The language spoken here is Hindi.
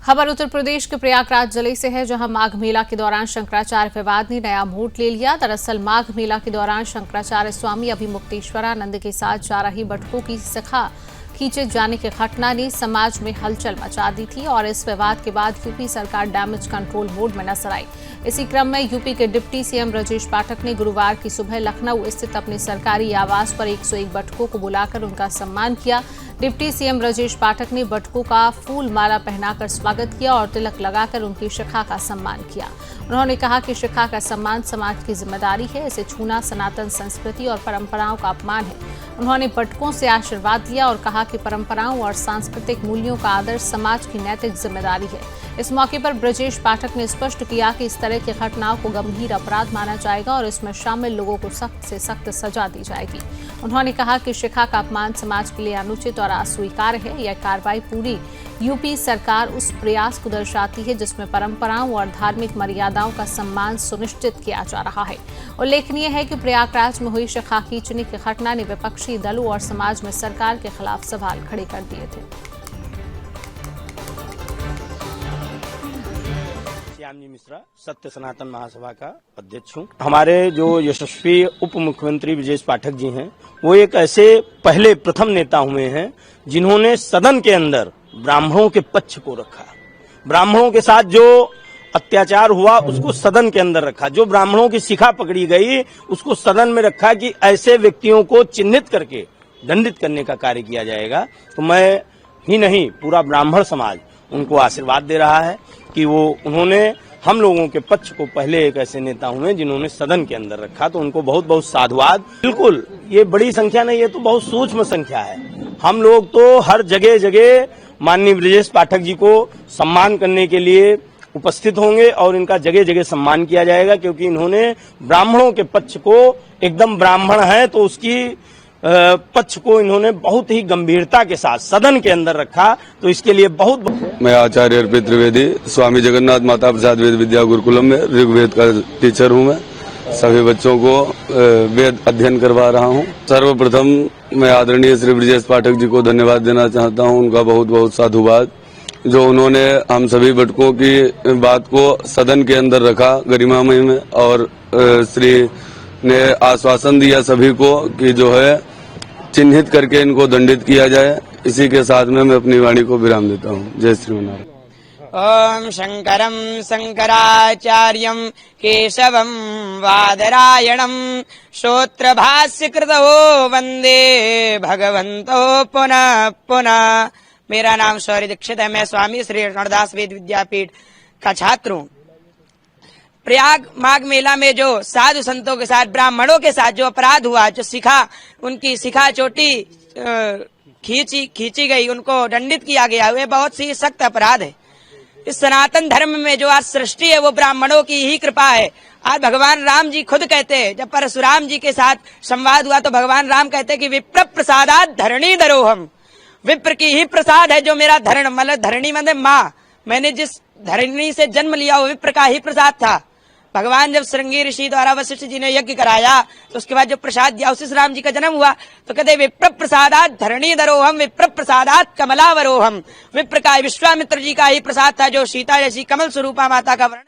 खबर उत्तर प्रदेश के प्रयागराज जिले से है, जहां माघ मेला के दौरान शंकराचार्य विवाद ने नया मोड़ ले लिया। दरअसल माघ मेला के दौरान शंकराचार्य स्वामी अभिमुक्तेश्वरानंद के साथ जा रही बटुकों की शिखा खींचे जाने की घटना ने समाज में हलचल मचा दी थी और इस विवाद के बाद यूपी सरकार डैमेज कंट्रोल मोड में नजर आई। इसी क्रम में यूपी के डिप्टी सीएम ब्रजेश पाठक ने गुरुवार की सुबह लखनऊ स्थित अपने सरकारी आवास पर 101 बटुकों को बुलाकर उनका सम्मान किया। डिप्टी सीएम ब्रजेश पाठक ने बटुकों का फूल माला पहनाकर स्वागत किया और तिलक लगाकर उनकी शिखा का सम्मान किया। उन्होंने कहा कि शिखा का सम्मान समाज की जिम्मेदारी है, इसे छूना सनातन संस्कृति और परंपराओं का अपमान है। उन्होंने बटुकों से आशीर्वाद लिया और कहा कि परंपराओं और सांस्कृतिक मूल्यों का आदर समाज की नैतिक जिम्मेदारी है। इस मौके पर ब्रजेश पाठक ने स्पष्ट किया कि इस तरह की घटनाओं को गंभीर अपराध माना जाएगा और इसमें शामिल लोगों को सख्त से सख्त सजा दी जाएगी। उन्होंने कहा कि शिखा का अपमान समाज के लिए अनुचित और अस्वीकार्य है। यह कार्रवाई पूरी यूपी सरकार उस प्रयास को दर्शाती है जिसमें परंपराओं और धार्मिक मर्यादाओं का सम्मान सुनिश्चित किया जा रहा है। उल्लेखनीय है कि प्रयागराज में हुई शिखा खींचने की घटना ने विपक्षी दलों और समाज में सरकार के खिलाफ सवाल खड़े कर दिए थे। श्यामजी मिश्रा सत्य सनातन महासभा का अध्यक्ष हूँ। हमारे जो यशस्वी उप मुख्यमंत्री ब्रजेश पाठक जी हैं, वो एक ऐसे पहले प्रथम नेता हुए हैं जिन्होंने सदन के अंदर ब्राह्मणों के पक्ष को रखा। ब्राह्मणों के साथ जो अत्याचार हुआ उसको सदन के अंदर रखा। जो ब्राह्मणों की शिखा पकड़ी गई उसको सदन में रखा कि ऐसे व्यक्तियों को चिन्हित करके दंडित करने का कार्य किया जाएगा। तो मैं ही नहीं, पूरा ब्राह्मण समाज उनको आशीर्वाद दे रहा है कि उन्होंने हम लोगों के पक्ष को पहले एक ऐसे नेता हुए जिन्होंने सदन के अंदर रखा। तो उनको बहुत बहुत साधुवाद। बिल्कुल ये बड़ी संख्या नहीं, ये तो बहुत सूक्ष्म संख्या है। हम लोग तो हर जगह जगह माननीय ब्रजेश पाठक जी को सम्मान करने के लिए उपस्थित होंगे और इनका जगह जगह सम्मान किया जाएगा, क्योंकि इन्होंने ब्राह्मणों के पक्ष को, एकदम ब्राह्मण है तो उसकी पक्ष को इन्होंने बहुत ही गंभीरता के साथ सदन के अंदर रखा। तो इसके लिए बहुत मैं आचार्य अर्पित त्रिवेदी स्वामी जगन्नाथ माता प्रसाद वेद विद्या गुरुकुलम में ऋग्वेद का टीचर हूँ। मैं सभी बच्चों को वेद अध्ययन करवा रहा हूँ। सर्वप्रथम मैं आदरणीय श्री ब्रजेश पाठक जी को धन्यवाद देना चाहता हूँ। उनका बहुत बहुत साधुवाद, जो उन्होंने हम सभी बटुकों की बात को सदन के अंदर रखा गरिमामय में, और श्री ने आश्वासन दिया सभी को कि जो है चिन्हित करके इनको दंडित किया जाए। इसी के साथ में मैं अपनी वाणी को विराम देता हूँ। जय श्रीमनारायण। ओम शंकरं शंकराचार्यं केशवं वादरायणं श्रोत्रभाष्यकृतो वंदे भगवन्तो पुनः पुनः। मेरा नाम शौर्य दीक्षित है। मैं स्वामी श्री रणदास वेद विद्यापीठ का छात्र हूँ। प्रयाग माघ मेला में जो साधु संतों के साथ, ब्राह्मणों के साथ जो अपराध हुआ, जो उनकी शिखा चोटी खींची गई, उनको दंडित किया गया, वे बहुत सी सख्त अपराध है। इस सनातन धर्म में जो आज सृष्टि है वो ब्राह्मणों की ही कृपा है। आज भगवान राम जी खुद कहते हैं, जब परशुराम जी के साथ संवाद हुआ तो भगवान राम कहते हैं कि विप्र प्रसादात धरणी धरोहम। विप्र की ही प्रसाद है जो मेरा धरण, मतलब धरणी मतलब माँ, मैंने जिस धरणी से जन्म लिया वो विप्र का ही प्रसाद था। भगवान जब श्रृंगी ऋषि द्वारा वशिष्ठ जी ने यज्ञ कराया तो उसके बाद जो प्रसाद दिया उसी से राम जी का जन्म हुआ। तो कहते विप्र प्रसादात धरणी धरोहम विप्र प्रसादात कमलावरोहम। विप्र का विश्वामित्र जी का ही प्रसाद था जो सीता जैसी कमल स्वरूपा माता का वर्ण